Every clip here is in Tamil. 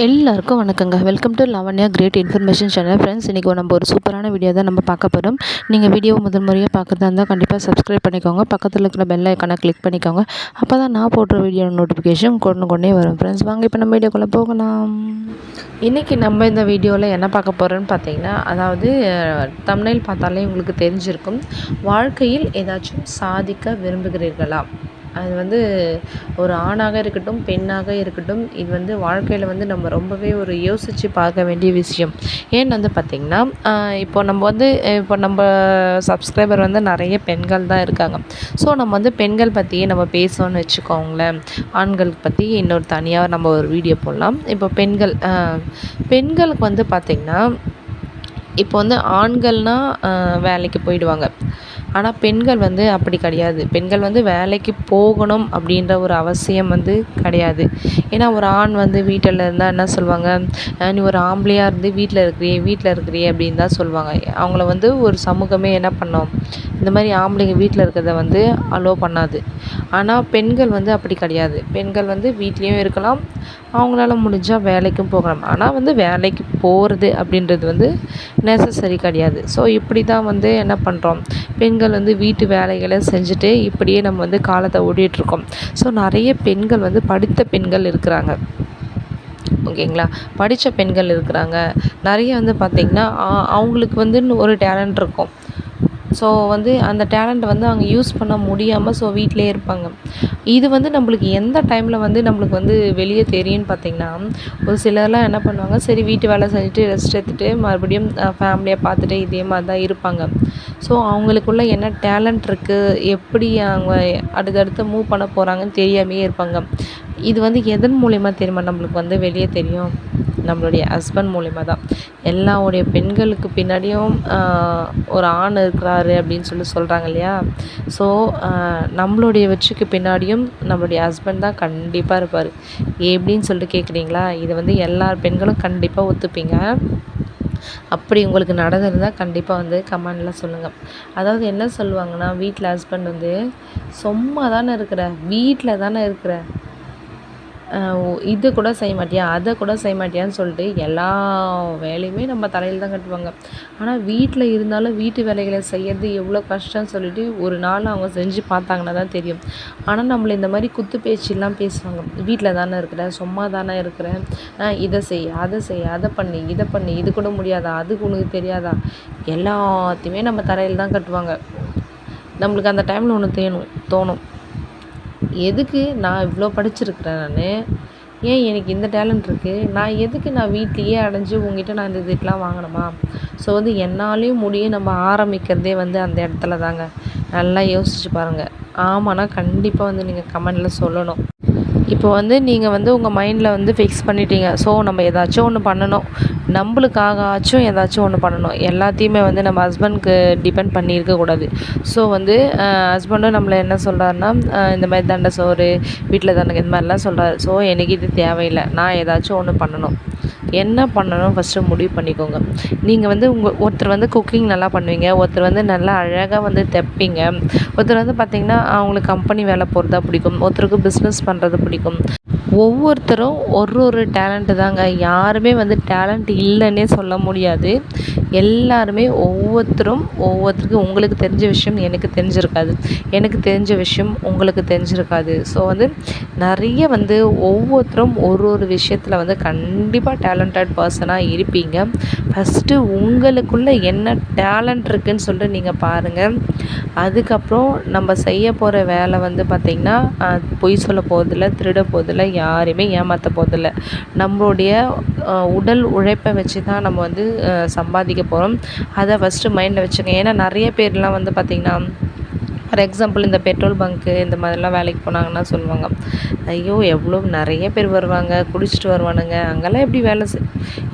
எல்லாருக்கும் வணக்கங்க. Welcome to Lavanya great information channel. Friends, இன்றைக்கி நம்ம ஒரு சூப்பரான வீடியோ தான் நம்ம பார்க்க போகிறோம். நீங்கள் வீடியோவை முதல் முறையாக பார்க்குறதா இருந்தால் கண்டிப்பாக சப்ஸ்கிரைப் பண்ணிக்கோங்க. பக்கத்தில் இருக்கிற பெல் ஐக்கானை கிளிக் பண்ணிக்கோங்க. அப்போ தான் நான் போடுற வீடியோ நோட்டிஃபிகேஷன் கொண்டே வரும். ஃப்ரெண்ட்ஸ், வாங்க இப்போ நம்ம வீடியோக்குள்ளே போகலாம். இன்றைக்கி நம்ம இந்த வீடியோவில் என்ன பார்க்க போகிறோன்னு பார்த்தீங்கன்னா, அதாவது தம்ப்நெயில் பார்த்தாலே உங்களுக்கு தெரிஞ்சிருக்கும். வாழ்க்கையில் ஏதாச்சும் சாதிக்க விரும்புகிறீர்களா? அது ஒரு ஆணாக இருக்கட்டும், பெண்ணாக இருக்கட்டும், இது வாழ்க்கையில் நம்ம ரொம்பவே ஒரு யோசித்து பார்க்க வேண்டிய விஷயம். ஏன்னு பார்த்திங்கன்னா, இப்போ நம்ம சப்ஸ்கிரைபர் நிறைய பெண்கள் தான் இருக்காங்க. ஸோ நம்ம பெண்கள் பற்றியே நம்ம பேசணும்னு வச்சுக்கோங்களேன். ஆண்கள் பற்றி இன்னொரு தனியாக நம்ம ஒரு வீடியோ போடலாம். இப்போ பெண்களுக்கு பார்த்திங்கன்னா, இப்போ ஆண்கள்னால் வேலைக்கு போயிடுவாங்க. ஆனால் பெண்கள் அப்படி கிடையாது. பெண்கள் வேலைக்கு போகணும் அப்படின்ற ஒரு அவசியம் கிடையாது. ஏன்னா ஒரு ஆண் வீட்டில் இருந்தால் என்ன சொல்லுவாங்க, நீ ஒரு ஆம்பளையாக இருந்து வீட்டில் இருக்கிறியே அப்படின்னு தான் சொல்லுவாங்க. அவங்கள ஒரு சமூகமே என்ன பண்ணோம், இந்த மாதிரி ஆம்பளைங்க வீட்டில் இருக்கிறத அலோவ் பண்ணாது. ஆனால் பெண்கள் அப்படி கிடையாது. பெண்கள் வீட்லேயும் இருக்கலாம், அவங்களால முடிஞ்சால் வேலைக்கும் போகலாம். ஆனால் வேலைக்கு போகிறது அப்படின்றது நெசசரி கிடையாது. ஸோ இப்படி தான் என்ன பண்ணுறோம், பெண்கள் வீட்டு வேலைகளை செஞ்சுட்டு இப்படியே நம்ம காலத்தை ஓடிட்டுருக்கோம். ஸோ நிறைய பெண்கள் படித்த பெண்கள் இருக்கிறாங்க. ஓகேங்களா, படித்த பெண்கள் இருக்கிறாங்க. நிறைய பார்த்திங்கன்னா அவங்களுக்கு ஒரு டேலண்ட் இருக்கும். ஸோ அந்த டேலண்ட்டை அவங்க யூஸ் பண்ண முடியாமல் வீட்டிலே இருப்பாங்க. இது நம்மளுக்கு எந்த டைமில் நம்மளுக்கு வெளியே தெரியும்னு பார்த்திங்கன்னா, ஒரு சிலர்லாம் என்ன பண்ணுவாங்க, சரி வீட்டு வேலை செஞ்சுட்டு ரெஸ்ட் எடுத்துகிட்டு மறுபடியும் ஃபேமிலியை பார்த்துட்டு இதே மாதிரி தான் இருப்பாங்க. ஸோ அவங்களுக்குள்ள என்ன டேலண்ட் இருக்குது, எப்படி அவங்க அடுத்தடுத்து மூவ் பண்ண போகிறாங்கன்னு தெரியாமையே இருப்பாங்க. இது எதன் மூலிமா தெரியுமா நம்மளுக்கு வெளியே தெரியும், நம்மளுடைய ஹஸ்பண்ட் மூலிமா தான். எல்லாருடைய பெண்களுக்கு பின்னாடியும் ஒரு ஆண் இருக்கிறாரு அப்படின்னு சொல்கிறாங்க இல்லையா. ஸோ நம்மளுடைய வெற்றிக்கு பின்னாடியும் நம்மளுடைய ஹஸ்பண்ட் தான் கண்டிப்பாக இருப்பார். எப்படின்னு சொல்லிட்டு கேட்குறீங்களா? இது எல்லார் பெண்களும் கண்டிப்பாக ஒத்துப்பீங்க. அப்படி உங்களுக்கு நடந்திருந்தால் கண்டிப்பாக கமெண்டில் சொல்லுங்கள். அதாவது என்ன சொல்லுவாங்கன்னா, வீட்டில் ஹஸ்பண்ட் சும்மா தானே இருக்கிற, வீட்டில் தானே இருக்கிற, இது கூட செய்ய மாட்டியா, அதை கூட செய்ய மாட்டியான்னு சொல்லிட்டு எல்லா வேலையுமே நம்ம தலையில் தான் கட்டுவாங்க. ஆனால் வீட்டில் இருந்தாலும் வீட்டு வேலைகளை செய்கிறது எவ்வளோ கஷ்டம்னு சொல்லிட்டு ஒரு நாள் அவங்க செஞ்சு பார்த்தாங்கன்னா தான் தெரியும். ஆனால் நம்மளை இந்த மாதிரி குத்து பேச்செல்லாம் பேசுவாங்க. வீட்டில் தானே இருக்கிற, சும்மா தானே இருக்கிறேன், இதை செய், அதை செய், அதை பண்ணி, இதை பண்ணி, இது கூட முடியாதா, அது உனக்கு தெரியாதா, எல்லாத்தையுமே நம்ம தலையில் தான் கட்டுவாங்க. நம்மளுக்கு அந்த டைமில் ஒன்று தோணும், எதுக்கு நான் இவ்வளோ படிச்சிருக்கிறேன், ஏன் எனக்கு இந்த டேலண்ட் இருக்குது, நான் வீட்லேயே அடைஞ்சு உங்ககிட்ட நான் இந்த இதுக்கெலாம் வாங்கணுமா? ஸோ என்னாலேயும் முடியும் நம்ம ஆரம்பிக்கிறதே அந்த இடத்துல தாங்க. நல்லா யோசிச்சு பாருங்கள். ஆமாண்ணா கண்டிப்பாக நீங்கள் கமெண்டில் சொல்லணும். இப்போ நீங்கள் உங்கள் மைண்டில் ஃபிக்ஸ் பண்ணிட்டீங்க. ஸோ நம்ம ஏதாச்சும் ஒன்று பண்ணணும், நம்மளுக்காகச்சும் ஏதாச்சும் ஒன்று பண்ணணும். எல்லாத்தையுமே நம்ம ஹஸ்பண்ட்க்கு டிபெண்ட் பண்ணி இருக்கக்கூடாது. ஸோ ஹஸ்பண்டும் நம்மளை என்ன சொல்கிறாருன்னா, இந்த மாதிரி தண்டை சோறு வீட்டில் தானே இந்த மாதிரிலாம் சொல்கிறாரு. ஸோ எனக்கு இது தேவையில்லை, நான் ஏதாச்சும் ஒன்று பண்ணணும். என்ன பண்ணணும் ஃபஸ்ட்டு முடிவு பண்ணிக்கோங்க. நீங்கள் ஒருத்தர் குக்கிங் நல்லா பண்ணுவீங்க, ஒருத்தர் நல்லா அழகாக தைப்பீங்க, ஒருத்தர் பார்த்திங்கன்னா அவங்களுக்கு கம்பெனி வேலை போகிறதா பிடிக்கும், ஒருத்தருக்கு பிஸ்னஸ் பண்ணுறது பிடிக்கும். ஒவ்வொருத்தரும் ஒரு டேலண்ட்டு தாங்க. யாருமே டேலண்ட் இல்லைன்னே சொல்ல முடியாது. எல்லாருமே ஒவ்வொருத்தருக்கு உங்களுக்கு தெரிஞ்ச விஷயம் எனக்கு தெரிஞ்சிருக்காது, எனக்கு தெரிஞ்ச விஷயம் உங்களுக்கு தெரிஞ்சிருக்காது. ஸோ நிறைய ஒவ்வொருத்தரும் ஒரு விஷயத்தில் கண்டிப்பாக டேலண்டட் பர்சனாக இருப்பீங்க. ஃபஸ்ட்டு உங்களுக்குள்ளே என்ன டேலண்ட் இருக்குதுன்னு சொல்லிட்டு நீங்கள் பாருங்கள். அதுக்கப்புறம் நம்ம செய்ய போகிற வேலை பார்த்திங்கன்னா, பொய் சொல்ல போவதில்லை, திருட போவதில்லை, யாரையுமே ஏமாற்ற போவதில்லை. நம்மளுடைய உடல் உழைப்பை வச்சு தான் நம்ம சம்பாதிக்க போகிறோம். அதை ஃபஸ்ட்டு மைண்டில் வச்சுங்க. ஏன்னா நிறைய பேர்லாம் பார்த்திங்கன்னா, ஃபார் எக்ஸாம்பிள் இந்த பெட்ரோல் பங்க்கு இந்த மாதிரிலாம் வேலைக்கு போனாங்கன்னா சொல்லுவாங்க, ஐயோ எவ்வளோ நிறைய பேர் வருவாங்க, குடிச்சிட்டு வருவானுங்க, அங்கெல்லாம் எப்படி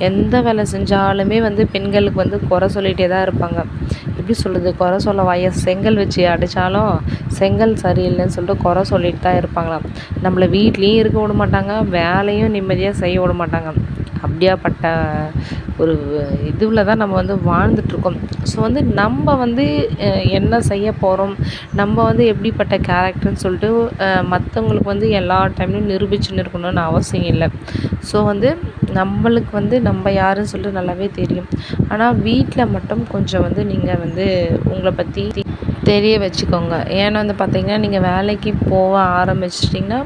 எந்த வேலை செஞ்சாலுமே பெண்களுக்கு குறை சொல்லிகிட்டே தான் இருப்பாங்க. இப்போ எப்படி சொல்கிறது, குறை சொல்ல வாயை செங்கல் வச்சு அடித்தாலும் செங்கல் சரியில்லைன்னு சொல்லிட்டு குறை சொல்லிட்டு தான் இருப்பாங்களாம். நம்மளை வீட்லேயும் இருக்க விட மாட்டாங்க, வேலையும் நிம்மதியாக செய்ய விட மாட்டாங்க. அப்படியாப்பட்ட ஒரு இதுவில் தான் நம்ம வந்து வாழ்ந்துட்டுருக்கோம். ஸோ வந்து நம்ம வந்து என்ன செய்ய போகிறோம், நம்ம வந்து எப்படிப்பட்ட கேரக்டர்னு சொல்லிட்டு மற்றவங்களுக்கு வந்து எல்லா டைம்லையும் நிரூபிச்சுன்னு இருக்கணும்னு அவசியம் இல்லை. ஸோ வந்து நம்மளுக்கு வந்து நம்ம யாருன்னு சொல்லிட்டு நல்லாவே தெரியும். ஆனால் வீட்டில் மட்டும் கொஞ்சம் வந்து நீங்கள் வந்து உங்களை பற்றி தெரிய வச்சுக்கோங்க. ஏன்னா வந்து பார்த்திங்கன்னா, நீங்கள் வேலைக்கு போக ஆரம்பிச்சிட்டிங்கன்னா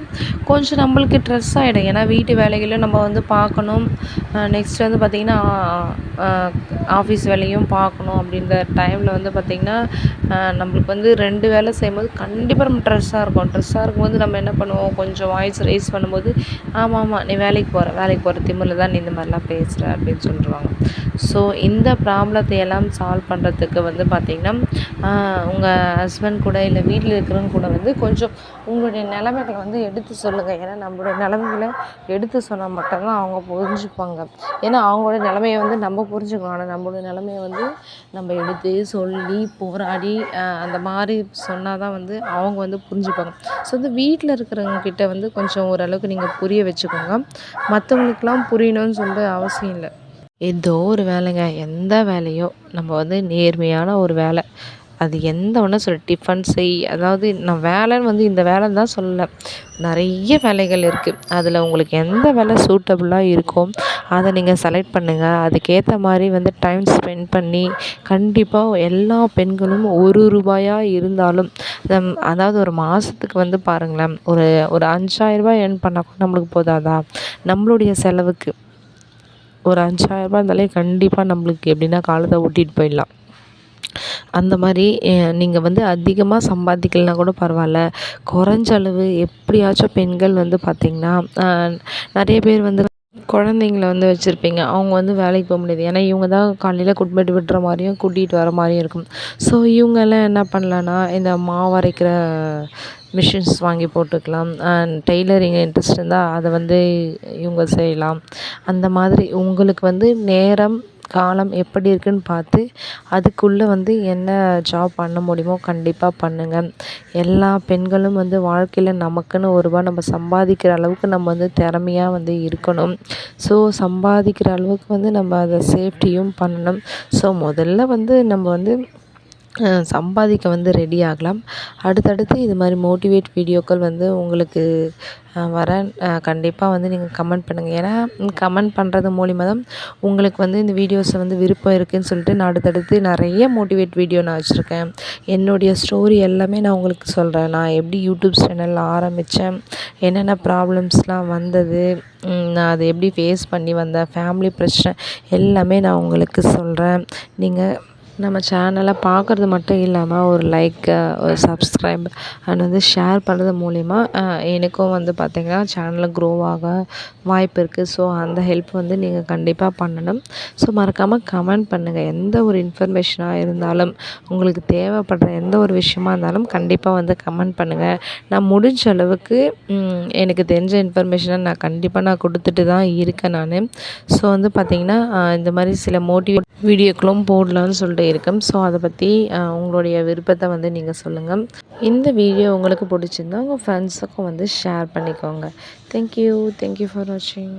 கொஞ்சம் நம்மளுக்கு ஸ்ட்ரெஸ் ஆகிடும். ஏன்னா வீட்டு வேலைகளும் நம்ம வந்து பார்க்கணும். நெக்ஸ்ட் வந்து பார்த்திங்கன்னா ஆஃபீஸ் வேலையும் பார்க்கணும். அப்படின்ற டைமில் வந்து பார்த்திங்கன்னா நம்மளுக்கு வந்து 2 வேலை செய்யும்போது கண்டிப்பாக நம்ம ஸ்ட்ரெஸ்ஸாக இருக்கும். ஸ்ட்ரெஸ்ஸாக இருக்கும்போது நம்ம என்ன பண்ணுவோம், கொஞ்சம் வாய்ஸ் ரைஸ் பண்ணும்போது, ஆமாம் நீ வேலைக்கு போகிற திமிரில் தான் நீ இந்த மாதிரிலாம் பேசுகிற அப்படின்னு சொல்லிடுவாங்க. ஸோ இந்த ப்ராப்ளத்தை எல்லாம் சால்வ் பண்ணுறதுக்கு வந்து பார்த்திங்கன்னா உங்கள் ஹஸ்பண்ட் கூட இல்லை வீட்டில் இருக்கிறவங்க கூட வந்து கொஞ்சம் உங்களுடைய நிலைமைகளை வந்து எடுத்து சொல்லுங்கள். ஏன்னா நம்மளுடைய நிலைமைகளை எடுத்து சொன்னால் மட்டும்தான் அவங்க புரிஞ்சுப்பாங்க. ஏன்னா அவங்களோட நிலைமையை வந்து நம்ம புரிஞ்சுக்கணும். ஆனால் நம்மளுடைய நிலைமையை வந்து நம்ம எடுத்து சொல்லி போராடி அந்த மாதிரி சொன்னால் தான் வந்து அவங்க வந்து புரிஞ்சுப்பாங்க. ஸோ வந்து வீட்டில் இருக்கிறவங்கக்கிட்ட வந்து கொஞ்சம் ஓரளவுக்கு நீங்கள் புரிய வச்சுக்கோங்க. மற்றவங்களுக்கெல்லாம் புரியணும்னு சொல்லிட்டு அவசியம் இல்லை. ஏதோ ஒரு வேலைங்க, எந்த வேலையோ நம்ம வந்து நேர்மையான ஒரு வேலை, அது எந்த ஒன்றா டிஃபன் செய், அதாவது நான் வேலைன்னு வந்து இந்த வேலைன்னு தான் சொல்லலை, நிறைய வேலைகள் இருக்குது. அதில் உங்களுக்கு எந்த வேலை சூட்டபுளாக இருக்கோ அதை நீங்கள் செலக்ட் பண்ணுங்கள். அதுக்கேற்ற மாதிரி வந்து டைம் ஸ்பெண்ட் பண்ணி கண்டிப்பாக எல்லா பெண்களும் ரூபாயா இருந்தாலும் அதாவது ஒரு மாதத்துக்கு வந்து பாருங்களேன், ஒரு ஒரு 5000 ஏர்ன் பண்ணால் கூட நம்மளுக்கு போதாதா? நம்மளுடைய செலவுக்கு ஒரு 5000 இருந்தாலே கண்டிப்பாக நம்மளுக்கு எப்படின்னா காலத்தை ஓட்டிகிட்டு போயிடலாம். அந்த மாதிரி நீங்கள் வந்து அதிகமாக சம்பாதிக்கலைன்னா கூட பரவாயில்ல, குறைஞ்ச அளவு எப்படியாச்சும் பெண்கள் வந்து பார்த்திங்கன்னா நிறைய பேர் வந்து குழந்தைங்கள வந்து வச்சுருப்பீங்க. அவங்க வந்து வேலைக்கு போக முடியாது. ஏன்னா இவங்க தான் காலையில் கூட்டிட்டு விடுற மாதிரியும் கூட்டிகிட்டு வர மாதிரியும் இருக்கும். ஸோ இவங்கெல்லாம் என்ன பண்ணலான்னா, இந்த மாவு அரைக்கிற மிஷின்ஸ் வாங்கி போட்டுக்கலாம். டெய்லரிங் இன்ட்ரெஸ்ட் இருந்தால் அதை வந்து இவங்க செய்யலாம். அந்த மாதிரி உங்களுக்கு வந்து நேரம் காலம் எப்படி இருக்குதுன்னு பார்த்து அதுக்குள்ளே வந்து என்ன ஜாப் பண்ண முடியுமோ கண்டிப்பாக பண்ணுங்கள். எல்லா பெண்களும் வந்து வாழ்க்கையில் நமக்குன்னு ரூபாய் நம்ம சம்பாதிக்கிற அளவுக்கு நம்ம வந்து திறமையாக வந்து இருக்கணும். ஸோ சம்பாதிக்கிற அளவுக்கு வந்து நம்ம அதை சேஃப்டியும் பண்ணணும். ஸோ முதல்ல வந்து நம்ம வந்து சம்பாதிக்க வந்து ரெடி ஆகலாம். அடுத்தடுத்து இது மாதிரி மோட்டிவேட் வீடியோக்கள் வந்து உங்களுக்கு வரேன். கண்டிப்பாக வந்து நீங்கள் கமெண்ட் பண்ணுங்கள். ஏன்னா கமெண்ட் பண்ணுறது மூலிமா தான் உங்களுக்கு வந்து இந்த வீடியோஸை வந்து விருப்பம் இருக்குதுன்னு சொல்லிட்டு நான் அடுத்தடுத்து நிறைய மோட்டிவேட் வீடியோ நான் வச்சுருக்கேன். என்னுடைய ஸ்டோரி எல்லாமே நான் உங்களுக்கு சொல்கிறேன். நான் எப்படி யூடியூப் சேனல் ஆரம்பித்தேன், என்னென்ன ப்ராப்ளம்ஸ்லாம் வந்தது, நான் அதை எப்படி ஃபேஸ் பண்ணி வந்தேன், ஃபேமிலி பிரச்சனை எல்லாமே நான் உங்களுக்கு சொல்கிறேன். நீங்கள் நம்ம சேனலை பார்க்குறது மட்டும் இல்லாமல் ஒரு லைக், ஒரு சப்ஸ்கிரைப் அண்ட் வந்து ஷேர் பண்ணுறது மூலிமா எனக்கும் வந்து பார்த்திங்கன்னா சேனலை க்ரோ ஆக வாய்ப்பு இருக்குது. ஸோ அந்த ஹெல்ப் வந்து நீங்கள் கண்டிப்பாக பண்ணணும். ஸோ மறக்காமல் கமெண்ட் பண்ணுங்கள். எந்த ஒரு இன்ஃபர்மேஷனாக இருந்தாலும், உங்களுக்கு தேவைப்படுற எந்த ஒரு விஷயமா இருந்தாலும் கண்டிப்பாக வந்து கமெண்ட் பண்ணுங்கள். நான் முடிஞ்ச அளவுக்கு எனக்கு தெரிஞ்ச இன்ஃபர்மேஷனை நான் கண்டிப்பாக கொடுத்துட்டு தான் இருக்கேன் நான். ஸோ வந்து பார்த்திங்கன்னா இந்த மாதிரி சில மோட்டிவேட் வீடியோக்களும் போடலான்னு சொல்லிட்டு இருக்கேன். ஸோ அதை பற்றி உங்களுடைய விருப்பத்தை வந்து நீங்கள் சொல்லுங்கள். இந்த வீடியோ உங்களுக்கு பிடிச்சிருந்தா உங்கள் ஃப்ரெண்ட்ஸுக்கும் வந்து ஷேர் பண்ணிக்கோங்க. தேங்க்யூ ஃபார் வாட்சிங்.